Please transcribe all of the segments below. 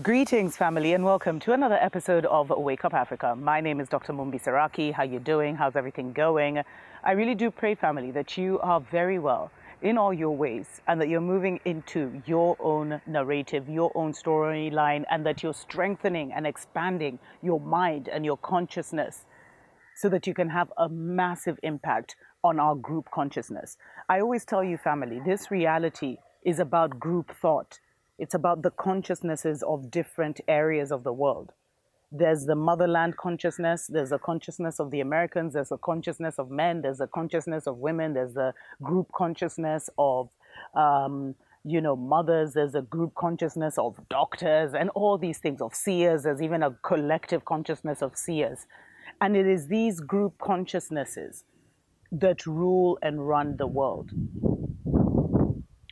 Greetings, family, and welcome to another episode of Wake Up Africa. My name is Dr. Mumbi. How you doing? How's everything going? I really do pray, family, that you are very well in all your ways and that you're moving into your own narrative, your own storyline, and that you're strengthening and expanding your mind and your consciousness so that you can have a massive impact on our group consciousness. I always tell you, family, this reality is about group thought. It's about the consciousnesses of different areas of the world. There's the motherland consciousness, there's a consciousness of the Americans, there's a consciousness of men, there's a consciousness of women, there's the group consciousness of mothers, there's a group consciousness of doctors and all these things, of seers. There's even a collective consciousness of seers. And it is these group consciousnesses that rule and run the world.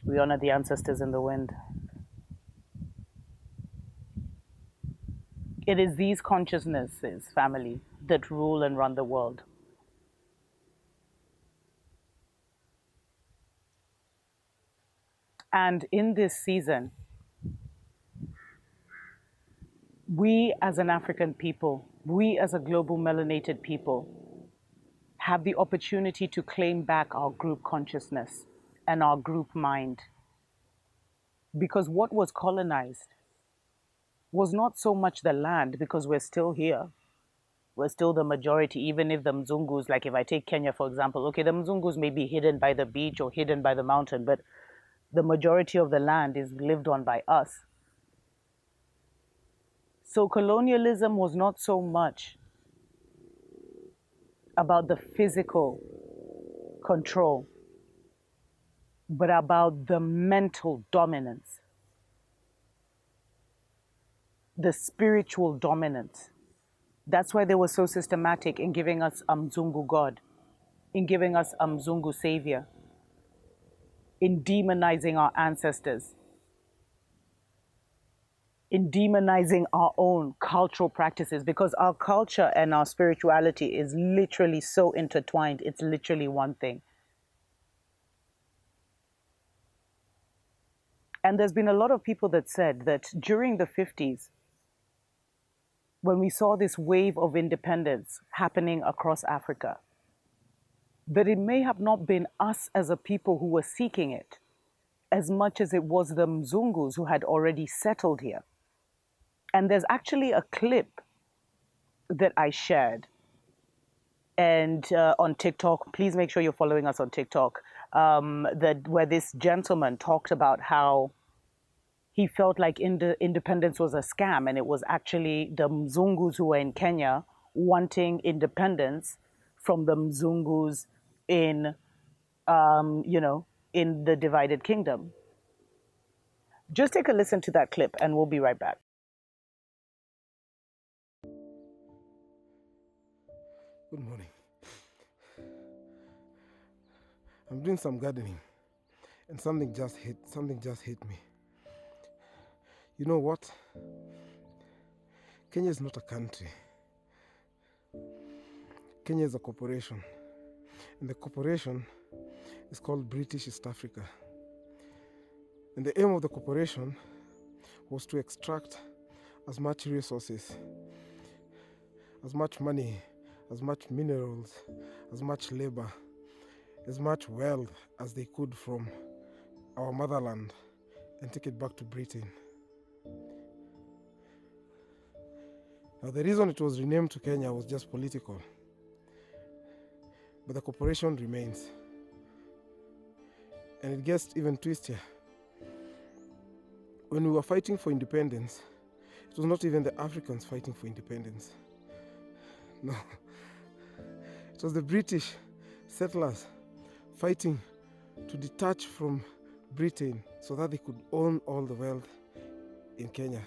We honor the ancestors in the wind. It is these consciousnesses, family, that rule and run the world. And in this season, we as an African people, we as a global melanated people, have the opportunity to claim back our group consciousness and our group mind. Because what was colonized was not so much the land, because we're still here. We're still the majority, even if the Mzungus, like if I take Kenya, for example, okay, the Mzungus may be hidden by the beach or hidden by the mountain, but the majority of the land is lived on by us. So colonialism was not so much about the physical control, but about the mental dominance, the spiritual dominance. That's why they were so systematic in giving us a Mzungu God, in giving us a Mzungu Savior, in demonizing our ancestors, in demonizing our own cultural practices, because our culture and our spirituality is literally so intertwined. It's literally one thing. And there's been a lot of people that said that during the 50s, when we saw this wave of independence happening across Africa, that it may have not been us as a people who were seeking it, as much as it was the Mzungus who had already settled here. And there's actually a clip that I shared and on TikTok. Please make sure you're following us on TikTok, where this gentleman talked about how he felt like independence was a scam, and it was actually the Mzungus who were in Kenya wanting independence from the Mzungus in the divided kingdom. Just take a listen to that clip and we'll be right back. Good morning. I'm doing some gardening and something just hit me. You know what? Kenya is not a country. Kenya is a corporation. And the corporation is called British East Africa. And the aim of the corporation was to extract as much resources, as much money, as much minerals, as much labor, as much wealth as they could from our motherland and take it back to Britain. Now, the reason it was renamed to Kenya was just political, but the corporation remains. And it gets even twistier. When we were fighting for independence, it was not even the Africans fighting for independence. No. It was the British settlers fighting to detach from Britain so that they could own all the wealth in Kenya.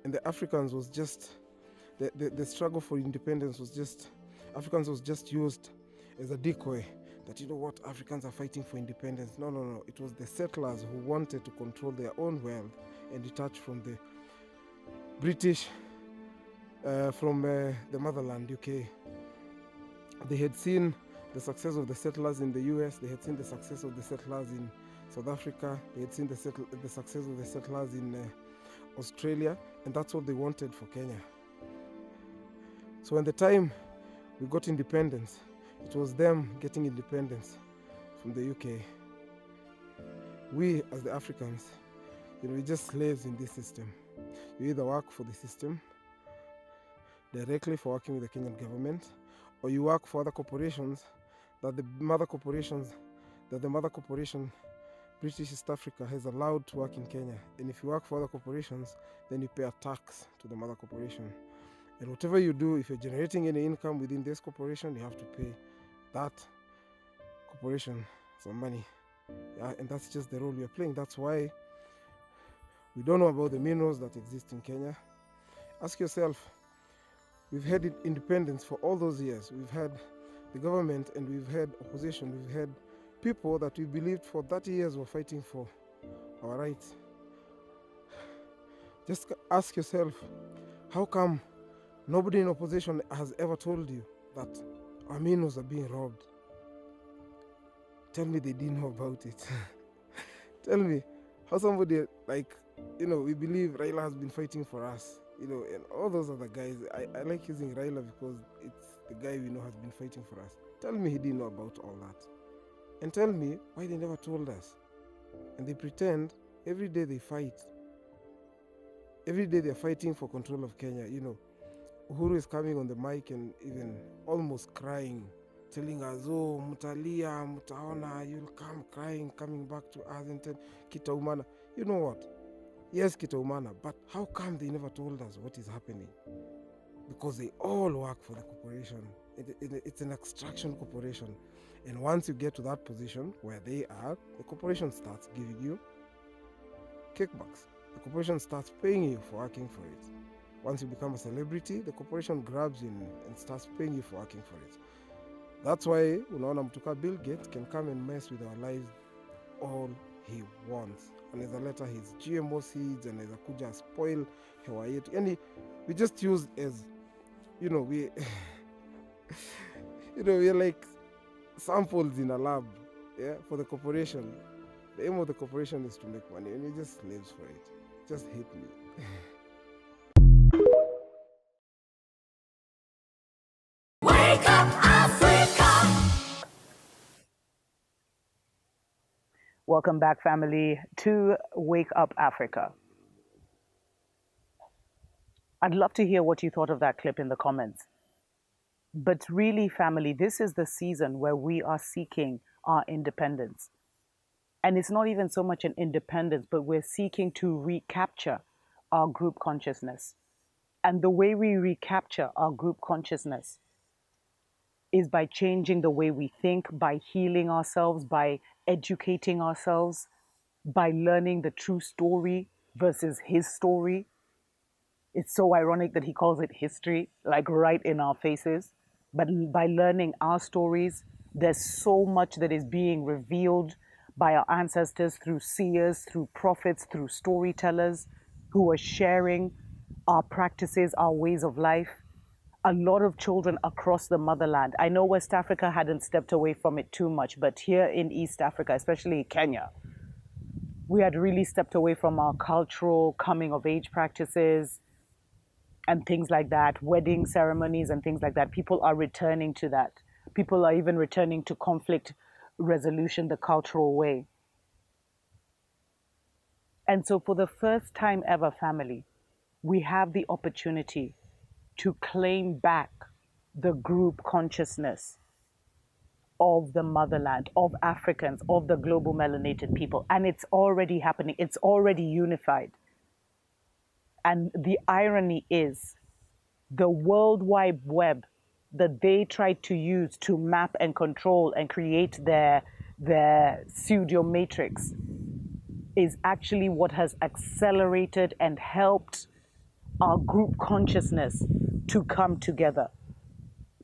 And the Africans was just, the struggle for independence was just, Africans was just used as a decoy that, you know what, Africans are fighting for independence. No. It was the settlers who wanted to control their own wealth and detach from the British, from the motherland, UK. They had seen the success of the settlers in the US, they had seen the success of the settlers in South Africa, they had seen the success of the settlers in Australia, and that's what they wanted for Kenya. So when the time we got independence, it was them getting independence from the UK. We, as the Africans, we're just slaves in this system. You either work for the system directly for working with the Kenyan government, or you work for other corporations that the mother corporation, British East Africa, has allowed to work in Kenya. And if you work for other corporations, then you pay a tax to the mother corporation. And whatever you do, if you're generating any income within this corporation, you have to pay that corporation some money. Yeah, and that's just the role we are playing. That's why we don't know about the minerals that exist in Kenya. Ask yourself, we've had independence for all those years. We've had the government and we've had opposition. We've had people that we believed for 30 years were fighting for our rights. Just ask yourself, how come nobody in opposition has ever told you that our minerals are being robbed? Tell me they didn't know about it. Tell me how somebody we believe Raila has been fighting for us, and all those other guys. I like using Raila because it's the guy we know has been fighting for us. Tell me he didn't know about all that. And tell me why they never told us. And they pretend every day they fight. Every day they're fighting for control of Kenya. Uhuru is coming on the mic and even almost crying, telling us, oh, mutalia, mutaona, you'll come crying, coming back to us and tell kitaumana. You know what? Yes, kitaumana, but how come they never told us what is happening? Because they all work for the corporation. It's an extraction corporation. And once you get to that position where they are, the corporation starts giving you kickbacks. The corporation starts paying you for working for it. Once you become a celebrity, the corporation grabs you and starts paying you for working for it. That's why unaona mtuka Bill Gates can come and mess with our lives all he wants. Anaweza leta his GMO seeds, anaweza kuja spoil hewa yetu. Yani, we just use as, we're like samples in a lab, yeah, for the corporation. The aim of the corporation is to make money, and we're just slaves for it. Just hate me. Wake up, Africa! Welcome back, family, to Wake Up Africa. I'd love to hear what you thought of that clip in the comments. But really, family, this is the season where we are seeking our independence. And it's not even so much an independence, but we're seeking to recapture our group consciousness. And the way we recapture our group consciousness is by changing the way we think, by healing ourselves, by educating ourselves, by learning the true story versus his story. It's so ironic that he calls it history, like right in our faces. But by learning our stories, there's so much that is being revealed by our ancestors through seers, through prophets, through storytellers who are sharing our practices, our ways of life. A lot of children across the motherland. I know West Africa hadn't stepped away from it too much, but here in East Africa, especially Kenya, we had really stepped away from our cultural coming of age practices and things like that, wedding ceremonies and things like that. People are returning to that. People are even returning to conflict resolution the cultural way. And so for the first time ever, family, we have the opportunity to claim back the group consciousness of the motherland, of Africans, of the global melanated people. And it's already happening. It's already unified. And the irony is the World Wide Web that they tried to use to map and control and create their pseudo matrix is actually what has accelerated and helped our group consciousness to come together.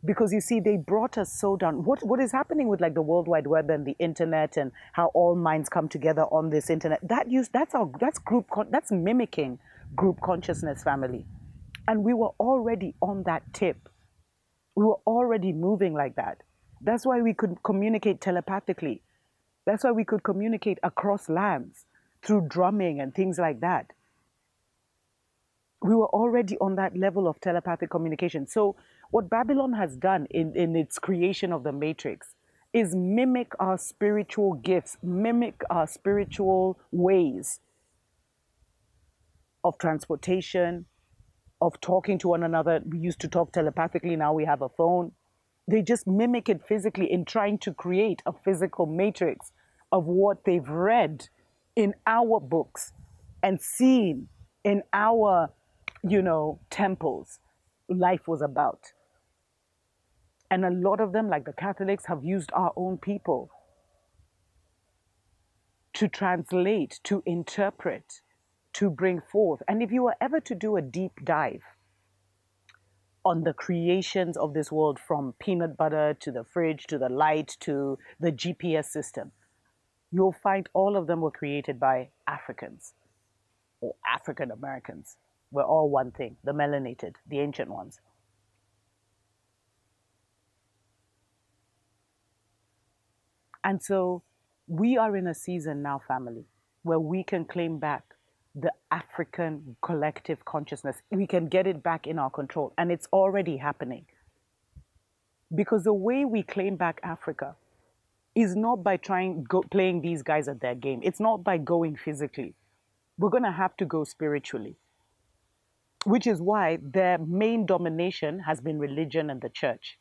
Because you see, they brought us so down. What is happening with like the World Wide Web and the internet and how all minds come together on this internet? That's mimicking group consciousness, family. And we were already on that tip. We were already moving like that. That's why we could communicate telepathically. That's why we could communicate across lands through drumming and things like that. We were already on that level of telepathic communication. So, what Babylon has done in its creation of the Matrix is mimic our spiritual gifts, mimic our spiritual ways of transportation, of talking to one another. We used to talk telepathically, now we have a phone. They just mimic it physically in trying to create a physical matrix of what they've read in our books and seen in our, temples. Life was about. And a lot of them, like the Catholics, have used our own people to translate, to interpret, to bring forth. And if you were ever to do a deep dive on the creations of this world, from peanut butter to the fridge to the light to the GPS system, you'll find all of them were created by Africans or African Americans. We're all one thing, the melanated, the ancient ones. And so we are in a season now, family, where we can claim back the African collective consciousness. We can get it back in our control, and it's already happening. Because the way we claim back Africa is not by playing these guys at their game. It's not by going physically. We're going to have to go spiritually, which is why their main domination has been religion and the church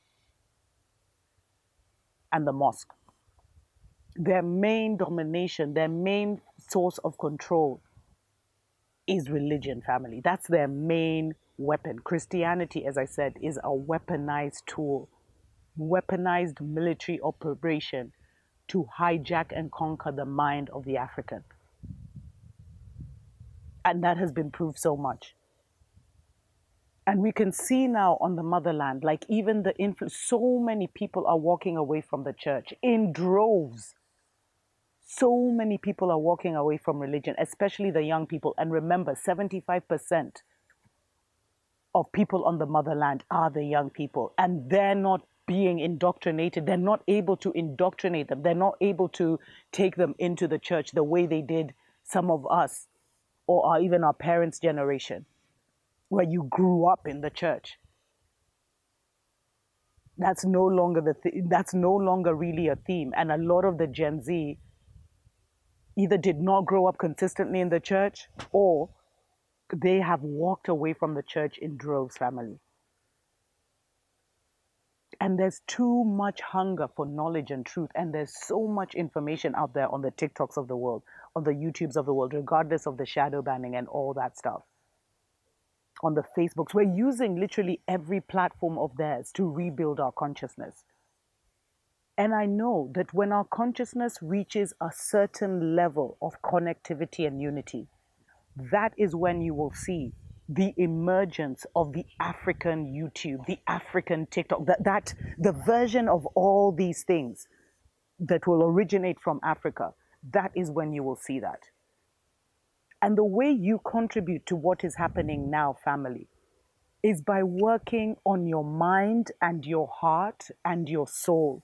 and the mosque. Their main domination, their main source of control is religion, family. That's their main weapon. Christianity, as I said, is a weaponized tool, weaponized military operation to hijack and conquer the mind of the African. And that has been proved so much. And we can see now on the motherland, like even so many people are walking away from the church in droves. So many people are walking away from religion, especially the young people. And remember, 75% of people on the motherland are the young people. And they're not being indoctrinated. They're not able to indoctrinate them. They're not able to take them into the church the way they did some of us, or even our parents' generation, where you grew up in the church. That's no longer that's no longer really a theme. And a lot of the Gen Z either did not grow up consistently in the church, or they have walked away from the church in droves, family. And there's too much hunger for knowledge and truth. And there's so much information out there on the TikToks of the world, on the YouTubes of the world, regardless of the shadow banning and all that stuff. On the Facebooks, we're using literally every platform of theirs to rebuild our consciousness. And I know that when our consciousness reaches a certain level of connectivity and unity, that is when you will see the emergence of the African YouTube, the African TikTok, the version of all these things that will originate from Africa. That is when you will see that. And the way you contribute to what is happening now, family, is by working on your mind and your heart and your soul,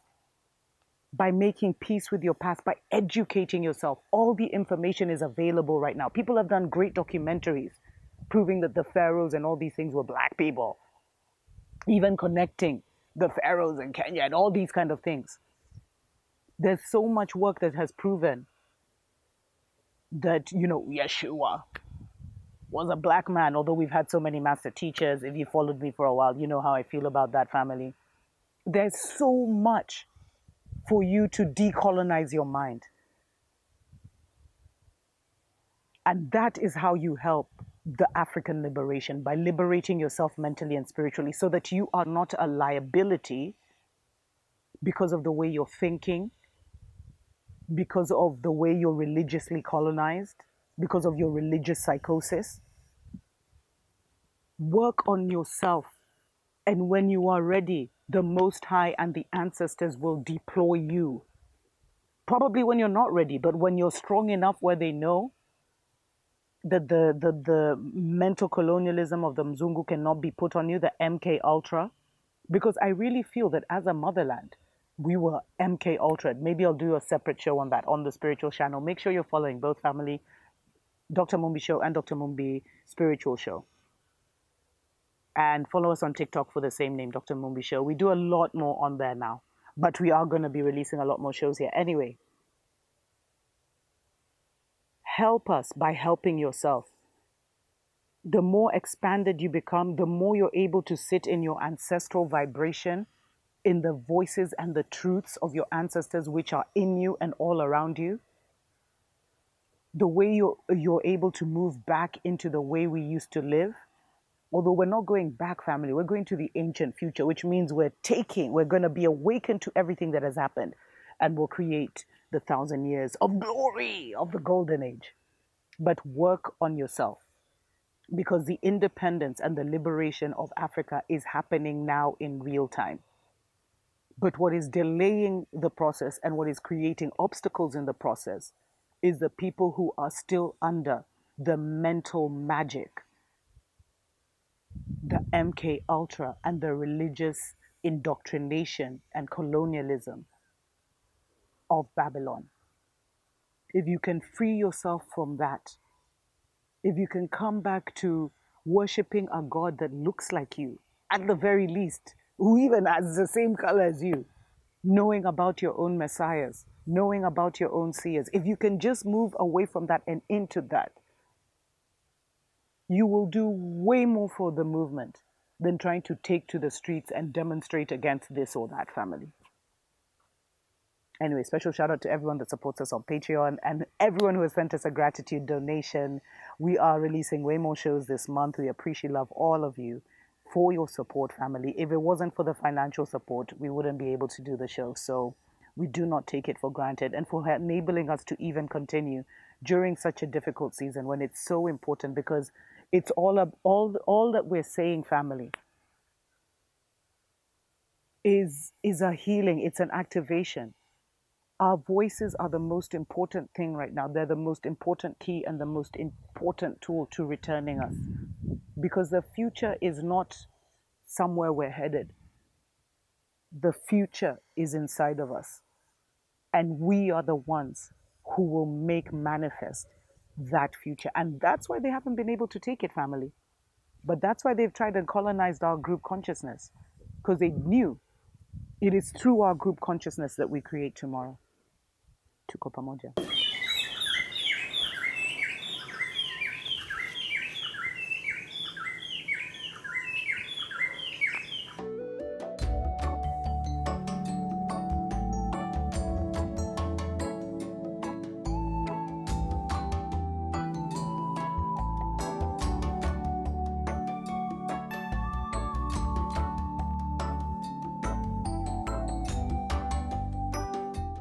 by making peace with your past, by educating yourself. All the information is available right now. People have done great documentaries proving that the pharaohs and all these things were black people, even connecting the pharaohs in Kenya and all these kind of things. There's so much work that has proven that, Yeshua was a black man, although we've had so many master teachers. If you followed me for a while, you know how I feel about that, family. There's so much for you to decolonize your mind. And that is how you help the African liberation, by liberating yourself mentally and spiritually, so that you are not a liability because of the way you're thinking, because of the way you're religiously colonized, because of your religious psychosis. Work on yourself. And when you are ready, the Most High and the ancestors will deploy you. Probably when you're not ready, but when you're strong enough where they know that the mental colonialism of the Mzungu cannot be put on you, the MK Ultra. Because I really feel that as a motherland, we were MK Ultra. Maybe I'll do a separate show on that on the spiritual channel. Make sure you're following both, family, Dr. Mumbi Show and Dr. Mumbi Spiritual Show. And follow us on TikTok for the same name, Dr. Mumbi Show. We do a lot more on there now, but we are going to be releasing a lot more shows here. Anyway, help us by helping yourself. The more expanded you become, the more you're able to sit in your ancestral vibration, in the voices and the truths of your ancestors, which are in you and all around you. The way you're able to move back into the way we used to live. Although we're not going back, family, we're going to the ancient future, which means we're going to be awakened to everything that has happened, and we'll create the 1,000 years of glory of the golden age. But work on yourself, because the independence and the liberation of Africa is happening now in real time. But what is delaying the process and what is creating obstacles in the process is the people who are still under the mental magic, the MK Ultra, and the religious indoctrination and colonialism of Babylon. If you can free yourself from that, if you can come back to worshiping a God that looks like you, at the very least, who even has the same color as you, knowing about your own messiahs, knowing about your own seers, if you can just move away from that and into that, you will do way more for the movement than trying to take to the streets and demonstrate against this or that family. Anyway, special shout out to everyone that supports us on Patreon and everyone who has sent us a gratitude donation. We are releasing way more shows this month. We appreciate, love all of you for your support, family. If it wasn't for the financial support, we wouldn't be able to do the show. So we do not take it for granted, and for enabling us to even continue during such a difficult season when it's so important, because it's all that we're saying, family, is a healing. It's an activation. Our voices are the most important thing right now. They're the most important key and the most important tool to returning us. Because the future is not somewhere we're headed. The future is inside of us. And we are the ones who will make manifest that future. And that's why they haven't been able to take it, family. But that's why they've tried and colonized our group consciousness. Because they knew it is through our group consciousness that we create tomorrow. Tuko pamoja.